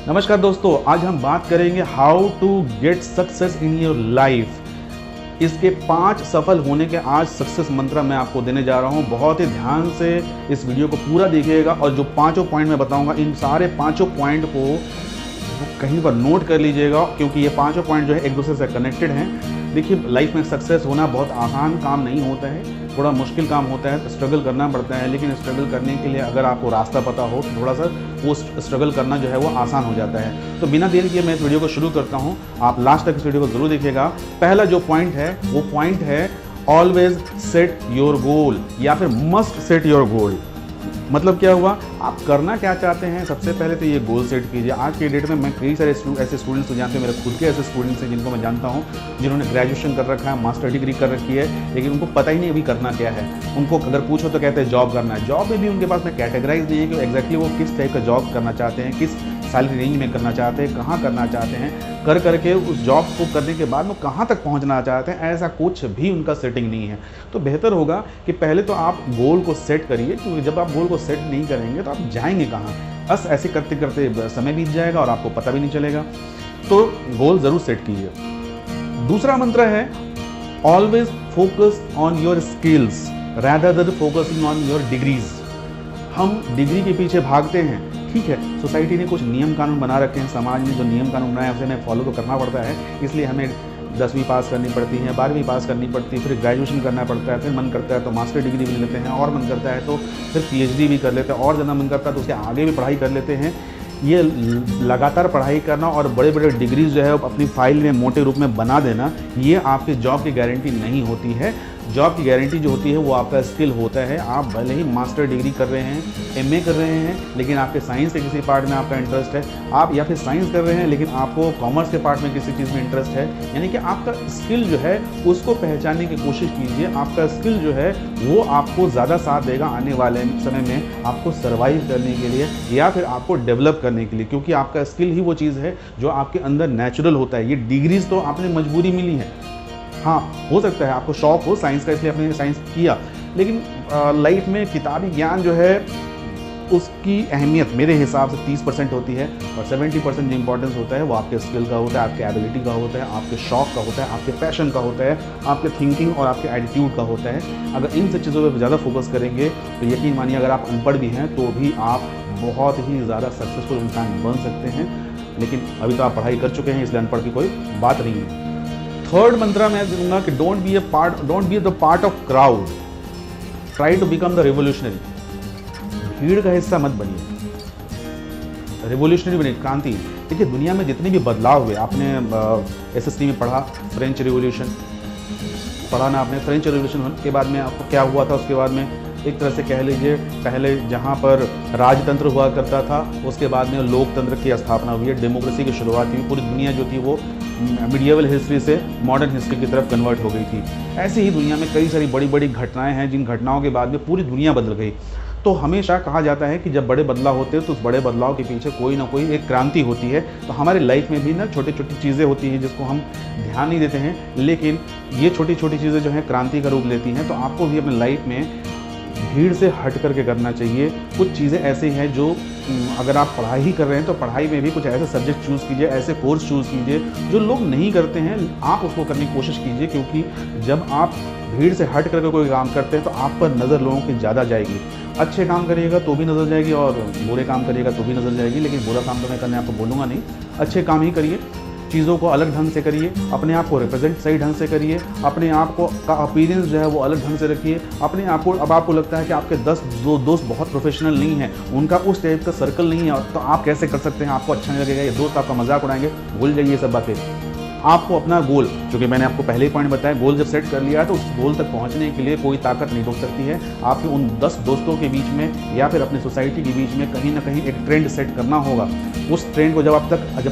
नमस्कार दोस्तों, आज हम बात करेंगे how to get success in your life. इसके 5 सफल होने के आज सक्सेस मंत्र मैं आपको देने जा रहा हूं। बहुत ही ध्यान से इस वीडियो को पूरा देखिएगा और जो 5 पॉइंट मैं बताऊंगा, इन सारे 5 पॉइंट को कहीं पर नोट कर लीजिएगा, क्योंकि ये 5 पॉइंट जो है एक दूसरे से कनेक्टेड हैं। देखिए, लाइफ में सक्सेस होना बहुत आसान काम नहीं होता है, थोड़ा मुश्किल काम होता है, स्ट्रगल करना पड़ता है। लेकिन स्ट्रगल करने के लिए अगर आपको रास्ता पता हो तो थोड़ा सा वो स्ट्रगल करना जो है वो आसान हो जाता है। तो बिना देर किए मैं इस वीडियो को शुरू करता हूँ। आप लास्ट तक इस वीडियो को जरूर देखिएगा। पहला जो पॉइंट है वो पॉइंट है ऑलवेज सेट योर गोल, या फिर मस्ट सेट योर गोल। मतलब क्या हुआ, आप करना क्या चाहते हैं, सबसे पहले तो ये गोल सेट कीजिए। आज के डेट में मैं कई सारे ऐसे स्टूडेंट्स को जानते हैं, मेरे खुद के ऐसे स्टूडेंट्स हैं जिनको मैं जानता हूँ, जिन्होंने ग्रेजुएशन कर रखा है, मास्टर डिग्री कर रखी है, लेकिन उनको पता ही नहीं अभी करना क्या है। उनको अगर पूछो तो कहते हैं जॉब करना है। जॉब में भी उनके पास में कैटेगराइज नहीं है कि एग्जैक्टली वो किस टाइप का जॉब करना चाहते हैं, किस सैलरी रेंज में करना चाहते हैं, कहाँ करना चाहते हैं। कर करके उस जॉब को करने के बाद वो कहाँ तक पहुँचना चाहते हैं, ऐसा कुछ भी उनका सेटिंग नहीं है। तो बेहतर होगा कि पहले तो आप गोल को सेट करिए, क्योंकि जब आप गोल को सेट नहीं करेंगे तो आप जाएंगे कहाँ। बस ऐसे करते करते समय बीत जाएगा और आपको पता भी नहीं चलेगा। तो गोल ज़रूर सेट कीजिए। दूसरा मंत्र है always focus on your skills rather than focusing on your degrees. हम डिग्री के पीछे भागते हैं, ठीक है, सोसाइटी ने कुछ नियम कानून बना रखे हैं, समाज ने जो नियम कानून बनाए उसे हमें फॉलो तो करना पड़ता है। इसलिए हमें 10वीं पास करनी पड़ती है, 12वीं पास करनी पड़ती है, फिर ग्रेजुएशन करना पड़ता है, फिर मन करता है तो मास्टर डिग्री भी लेते हैं, और मन करता है तो फिर पीएचडी भी कर लेते हैं, और ज़्यादा मन करता है तो उसके आगे भी पढ़ाई कर लेते हैं। ये लगातार पढ़ाई करना और बड़े बड़े डिग्रीज जो है अपनी फाइल में मोटे रूप में बना देना, ये आपके जॉब की गारंटी नहीं होती है। जॉब की गारंटी जो होती है वो आपका स्किल होता है। आप भले ही मास्टर डिग्री कर रहे हैं, एमए कर रहे हैं, लेकिन आपके साइंस के किसी पार्ट में आपका इंटरेस्ट है, आप या फिर साइंस कर रहे हैं लेकिन आपको कॉमर्स के पार्ट में किसी चीज़ में इंटरेस्ट है, यानी कि आपका स्किल जो है उसको पहचानने की कोशिश कीजिए। आपका स्किल जो है वो आपको ज़्यादा साथ देगा आने वाले समय में आपको सर्वाइव करने के लिए या फिर आपको डेवलप करने के लिए, क्योंकि आपका स्किल ही वो चीज़ है जो आपके अंदर नेचुरल होता है। ये डिग्रीज तो आपने मजबूरी मिली है। हाँ, हो सकता है आपको शौक हो साइंस का, इसलिए आपने साइंस किया, लेकिन लाइफ में किताबी ज्ञान जो है उसकी अहमियत मेरे हिसाब से 30% होती है, और 70% जो इंपॉर्टेंस होता है वो आपके स्किल का होता है, आपके एबिलिटी का होता है, आपके शौक का होता है, आपके पैशन का होता है, आपके थिंकिंग और आपके एटीट्यूड का होता है। अगर इन सब चीज़ों पर ज़्यादा फोकस करेंगे तो यकीन मानिए, अगर आप अनपढ़ भी हैं तो भी आप बहुत ही ज़्यादा सक्सेसफुल इंसान बन सकते हैं। लेकिन अभी तो आप पढ़ाई कर चुके हैं, इसलिए अनपढ़ की कोई बात नहीं है। थर्ड मंत्र मैं दूंगा कि don't be the part of crowd, try to become the revolutionary. भीड़ का हिस्सा मत बनिए, रिवोल्यूशनरी बनिए, क्रांति। देखिए, दुनिया में जितने भी बदलाव हुए, आपने एसएसटी में पढ़ा फ्रेंच रिवोल्यूशन, पढ़ा ना आपने? फ्रेंच रिवोल्यूशन के बाद में आपको क्या हुआ था? उसके बाद में एक तरह से कह लीजिए, पहले जहाँ पर राजतंत्र हुआ करता था, उसके बाद में लोकतंत्र की स्थापना हुई है, डेमोक्रेसी की शुरुआत हुई। पूरी दुनिया जो थी वो मीडिएवल हिस्ट्री से मॉडर्न हिस्ट्री की तरफ कन्वर्ट हो गई थी। ऐसे ही दुनिया में कई सारी बड़ी बड़ी घटनाएं हैं, जिन घटनाओं के बाद में पूरी दुनिया बदल गई। तो हमेशा कहा जाता है कि जब बड़े बदलाव होते हैं तो उस बड़े बदलाव के पीछे कोई ना कोई एक क्रांति होती है। तो हमारे लाइफ में भी ना छोटी छोटी चीज़ें होती हैं जिसको हम ध्यान नहीं देते हैं, लेकिन ये छोटी छोटी चीज़ें जो हैं क्रांति का रूप लेती हैं। तो आपको भी अपने लाइफ में भीड़ से हट करके करना चाहिए। कुछ चीज़ें ऐसी हैं जो अगर आप पढ़ाई ही कर रहे हैं तो पढ़ाई में भी कुछ ऐसे सब्जेक्ट चूज़ कीजिए, ऐसे कोर्स चूज़ कीजिए जो लोग नहीं करते हैं, आप उसको करने की कोशिश कीजिए। क्योंकि जब आप भीड़ से हट करके कोई काम करते हैं तो आप पर नज़र लोगों की ज़्यादा जाएगी। अच्छे काम करिएगा तो भी नज़र जाएगी और बुरे काम करिएगा तो भी नज़र जाएगी, लेकिन बुरा काम तो मैं करने आपको बोलूँगा नहीं। अच्छे काम ही करिए, चीज़ों को अलग ढंग से करिए, अपने आप को रिप्रेजेंट सही ढंग से करिए, अपने आप को का अपीयरेंस जो है वो अलग ढंग से रखिए। अपने आप को, अब आपको लगता है कि आपके 10 दोस्त बहुत प्रोफेशनल नहीं हैं, उनका उस टाइप का सर्कल नहीं है, तो आप कैसे कर सकते हैं? आपको अच्छा नहीं लगेगा, ये दोस्त आपका मजाक उड़ाएंगे, भूल जाइए ये सब बातें। आपको अपना गोल, क्योंकि मैंने आपको पहले ही पॉइंट बताया, गोल जब सेट कर लिया है तो उस गोल तक पहुंचने के लिए कोई ताकत नहीं रोक सकती है। आपके उन 10 दोस्तों के बीच में या फिर अपनी सोसाइटी के बीच में कहीं ना कहीं एक ट्रेंड सेट करना होगा। उस ट्रेंड को जब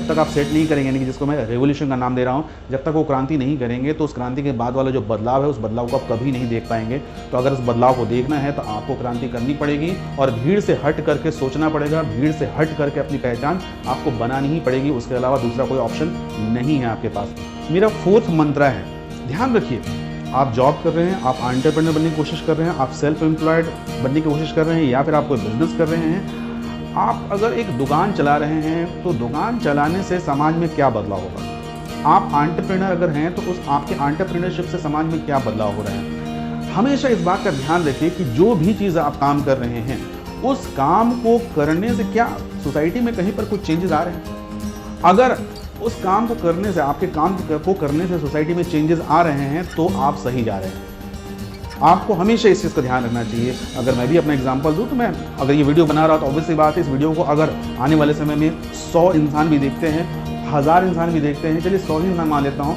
तक आप सेट नहीं करेंगे, यानी कि जिसको मैं रेवोल्यूशन का नाम दे रहा हूँ, जब तक वो क्रांति नहीं करेंगे तो उस क्रांति के बाद वाला जो बदलाव है उस बदलाव को आप कभी नहीं देख पाएंगे। तो अगर उस बदलाव को देखना है तो आपको क्रांति करनी पड़ेगी और भीड़ से हट करके सोचना पड़ेगा, भीड़ से हट करके अपनी पहचान आपको बनानी ही पड़ेगी। उसके अलावा दूसरा कोई ऑप्शन नहीं है आपके पास। मेरा 4th मंत्र है, ध्यान रखिए, आप जॉब कर रहे हैं, आप एंटरप्रेन्योर बनने की कोशिश कर रहे हैं, आप सेल्फ एम्प्लॉयड बनने की कोशिश कर रहे हैं, या फिर आप कोई बिजनेस कर रहे हैं, आप अगर एक दुकान चला रहे हैं तो दुकान चलाने से समाज में क्या बदलाव होगा? आप एंटरप्रेन्योर अगर हैं तो उस आपके एंटरप्रेन्योरशिप से समाज में क्या बदलाव हो रहे हैं? हमेशा इस बात का ध्यान रखिए कि जो भी चीज़ आप काम कर रहे हैं उस काम को करने से क्या सोसाइटी में कहीं पर कुछ चेंजेस आ रहे हैं। अगर उस काम को करने से, आपके काम को करने से सोसाइटी में चेंजेस आ रहे हैं तो आप सही जा रहे हैं। आपको हमेशा इस चीज़ का ध्यान रखना चाहिए। अगर मैं भी अपना एग्जांपल दूं तो मैं अगर ये वीडियो बना रहा तो ऑब्वियसली बात है, इस वीडियो को अगर आने वाले समय में 100 इंसान भी देखते हैं, 1000 इंसान भी देखते हैं, चलिए 100 ही इंसान मान लेता हूँ,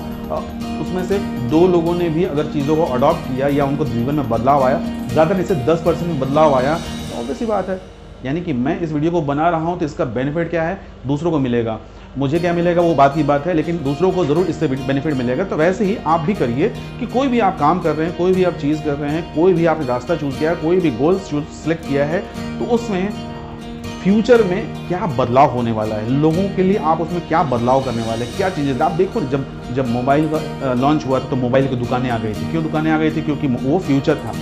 उसमें से 2 लोगों ने भी अगर चीज़ों को अडॉप्ट किया या उनको जीवन में बदलाव आया, ज़्यादा नहीं से 10% में बदलाव आया, तो ऑब्वियसली बात है, यानी कि मैं इस वीडियो को बना रहा हूँ तो इसका बेनिफिट क्या है, दूसरों को मिलेगा। मुझे क्या मिलेगा वो बात की बात है, लेकिन दूसरों को ज़रूर इससे बेनिफिट मिलेगा। तो वैसे ही आप भी करिए कि कोई भी आप काम कर रहे हैं, कोई भी आप चीज़ कर रहे हैं, कोई भी आपने रास्ता चूज़ किया है, कोई भी गोल सेलेक्ट किया है, तो उसमें फ्यूचर में क्या बदलाव होने वाला है, लोगों के लिए आप उसमें क्या बदलाव करने वाले हैं, क्या चीज़ें। आप देखो जब मोबाइल का लॉन्च हुआ था तो मोबाइल की दुकानें आ गई थी। क्यों दुकानें आ गई थी? क्योंकि वो फ्यूचर था,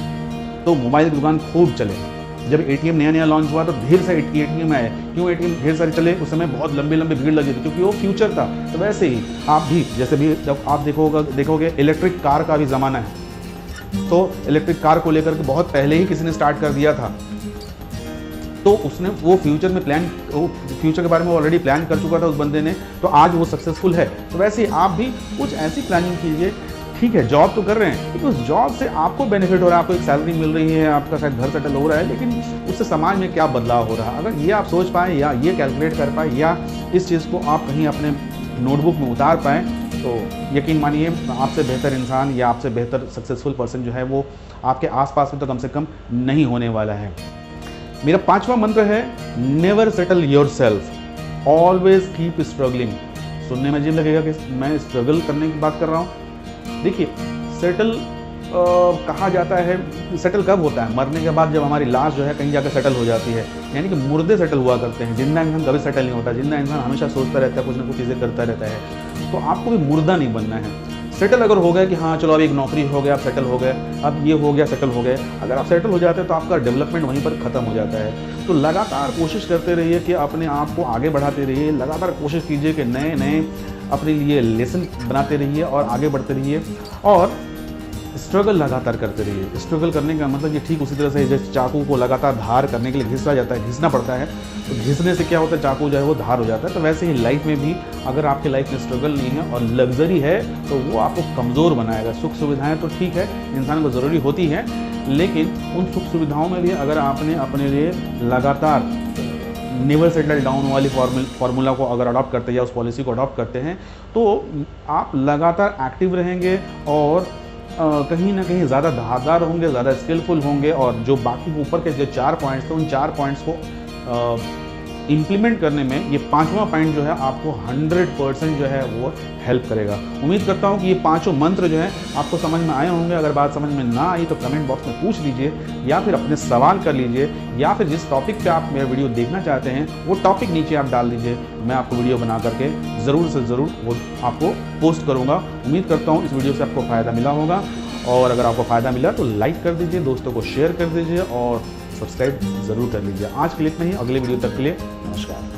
तो मोबाइल की दुकान खूब चले। जब एटीएम नया लॉन्च हुआ तो ढेर सारे एटीएम आए। क्यों एटीएम ढेर सारे चले? उस समय बहुत लंबी भीड़ लगी थी, क्योंकि वो फ्यूचर था। तो वैसे ही आप भी, जैसे भी जब आप देखोगे इलेक्ट्रिक कार का भी ज़माना है, तो इलेक्ट्रिक कार को लेकर के बहुत पहले ही किसी ने स्टार्ट कर दिया था, तो उसने वो फ्यूचर के बारे में ऑलरेडी प्लान कर चुका था उस बंदे ने, तो आज वो सक्सेसफुल है। तो वैसे ही आप भी कुछ ऐसी प्लानिंग कीजिए। ठीक है, जॉब तो कर रहे हैं, लेकिन उस जॉब से आपको बेनिफिट हो रहा है, आपको एक सैलरी मिल रही है, आपका शायद घर सेटल हो रहा है, लेकिन उससे समाज में क्या बदलाव हो रहा है, अगर ये आप सोच पाएँ या ये कैलकुलेट कर पाएँ या इस चीज़ को आप कहीं अपने नोटबुक में उतार पाएँ, तो यकीन मानिए आपसे बेहतर इंसान या आपसे बेहतर सक्सेसफुल पर्सन जो है वो आपके आसपास में तो कम से कम नहीं होने वाला है। मेरा 5वां मंत्र है, never settle yourself, always keep struggling. सुनने में अजीब लगेगा कि मैं स्ट्रगल करने की बात कर रहा हूँ। देखिए, सेटल कहा जाता है, सेटल कब होता है? मरने के बाद जब हमारी लाश जो है कहीं जाकर सेटल हो जाती है, यानी कि मुर्दे सेटल हुआ करते हैं। जिंदा इंसान कभी सेटल नहीं होता। जिंदा इंसान हमेशा सोचता रहता है, कुछ ना कुछ चीज़ें करता रहता है। तो आपको भी मुर्दा नहीं बनना है। सेटल अगर हो गया कि हाँ चलो अब एक नौकरी हो गया, आप सेटल हो गए, अब ये हो गया, सेटल हो गए, अगर आप सेटल हो जाते हैं तो आपका डेवलपमेंट वहीं पर ख़त्म हो जाता है। तो लगातार कोशिश करते रहिए कि अपने आप को आगे बढ़ाते रहिए। लगातार कोशिश कीजिए कि नए नए अपने लिए लेसन बनाते रहिए और आगे बढ़ते रहिए, और स्ट्रगल लगातार करते रहिए। स्ट्रगल करने का मतलब ये ठीक उसी तरह से जैसे चाकू को लगातार धार करने के लिए घिसना पड़ता है, तो घिसने से क्या होता है, चाकू जो है वो धार हो जाता है। तो वैसे ही लाइफ में भी अगर आपके लाइफ में स्ट्रगल नहीं है और लग्जरी है तो वो आपको कमज़ोर बनाएगा। सुख सुविधाएं तो ठीक है, इंसान को ज़रूरी होती हैं, लेकिन उन सुख सुविधाओं में भी अगर आपने अपने लिए लगातार नेवर सेटल डाउन वाली फार्मूला को अगर अडॉप्ट करते हैं या उस पॉलिसी को अडॉप्ट करते हैं, तो आप लगातार एक्टिव रहेंगे और कहीं ना कहीं ज़्यादा धारदार होंगे, ज़्यादा स्किलफुल होंगे, और जो बाकी ऊपर के जो 4 पॉइंट्स थे उन 4 पॉइंट्स को इम्प्लीमेंट करने में ये 5वां पॉइंट जो है आपको 100% जो है वो हेल्प करेगा। उम्मीद करता हूँ कि ये 5 मंत्र जो है आपको समझ में आए होंगे। अगर बात समझ में ना आई तो कमेंट बॉक्स में पूछ लीजिए, या फिर अपने सवाल कर लीजिए, या फिर जिस टॉपिक पे आप मेरा वीडियो देखना चाहते हैं वो टॉपिक नीचे आप डाल दीजिए। मैं आपको वीडियो बना करके ज़रूर से ज़रूर वो आपको पोस्ट करूँगा। उम्मीद करता हूँ इस वीडियो से आपको फ़ायदा मिला होगा, और अगर आपको फ़ायदा मिला तो लाइक कर दीजिए, दोस्तों को शेयर कर दीजिए और सब्सक्राइब ज़रूर कर लीजिए। आज के लिए इतना ही, अगले वीडियो तक के लिए नमस्कार।